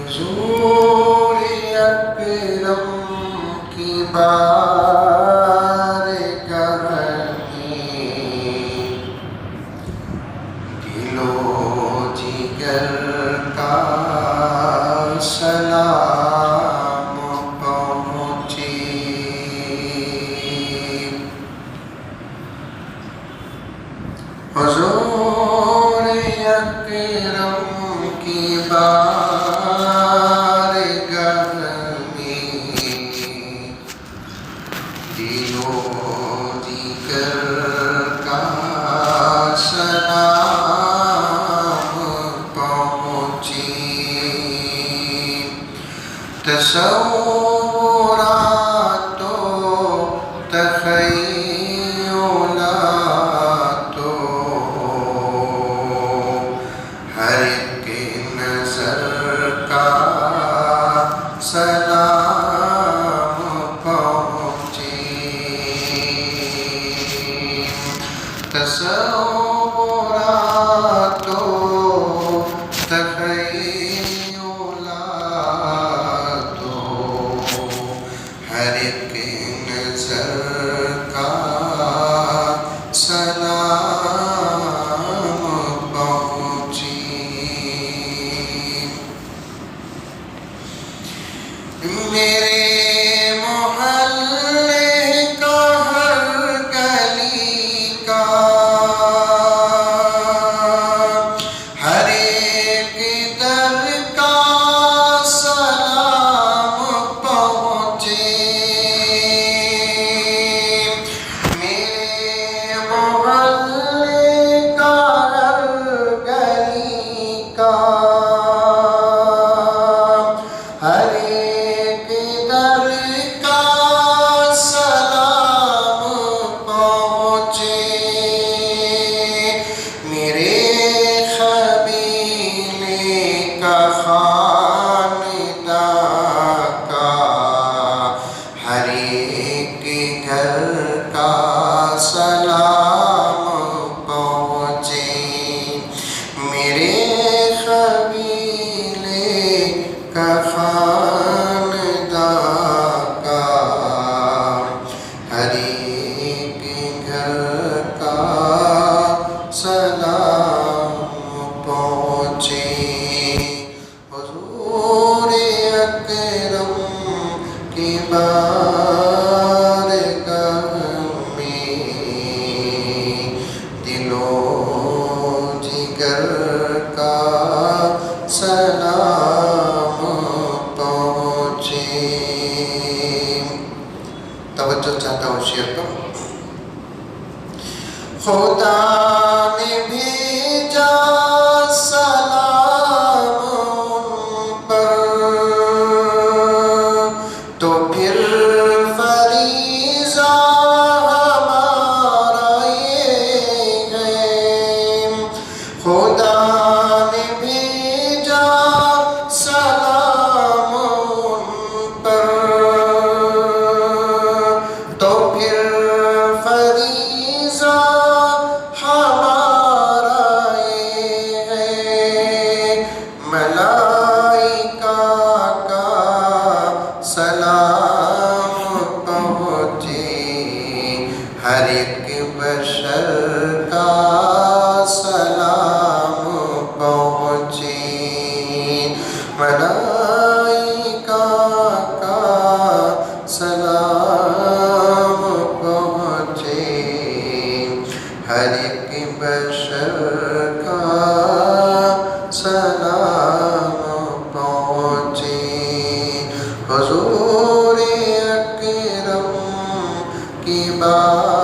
حضور اکرم کی بارگاہ میں دل و جگر کا سلام پہنچے۔ حضور اکرم کی بارگاہ میں دل و جگر کا سلام پہنچے۔ تصورات و تخیلات و ہر ایک نظر کا سلام پہنچے۔ تصورات و تخیلات و ہر ایک نظر کا سلام پہنچے۔ میرے محلے کا ہر گلی کا ہر ایک در کا سلام پہنچے۔ میرے محلے کا ہر گلی کا ہر ایک در کا سلام پہنچے۔ میرے قبیلے کا خاندان کا ہر ایک گھر کا سلام پہنچے۔ میرے قبیلے کا خاندان کا ہر ایک گھر کا سلام پہنچے۔ حضور اکرم کی بارگاہ میں دل و جگر کا سلام پہنچے۔ توجہ چاہتا ہوں شعر کو۔ خدا نے بھیجا سلام ان پر تو پھر فریضہ ہمارا یہ ہے۔ خدا نے بھیجا سلام ان پر تو پھر فریضہ ہمارا یہ ہے۔ ملائکہ کا سلام پہنچے، ہر ایک بشر کا سلام پہنچے۔ ملائکہ کا سلام پہنچے، ہر ایک بشر کا سلام پہنچے۔ حضور اکرم کی بات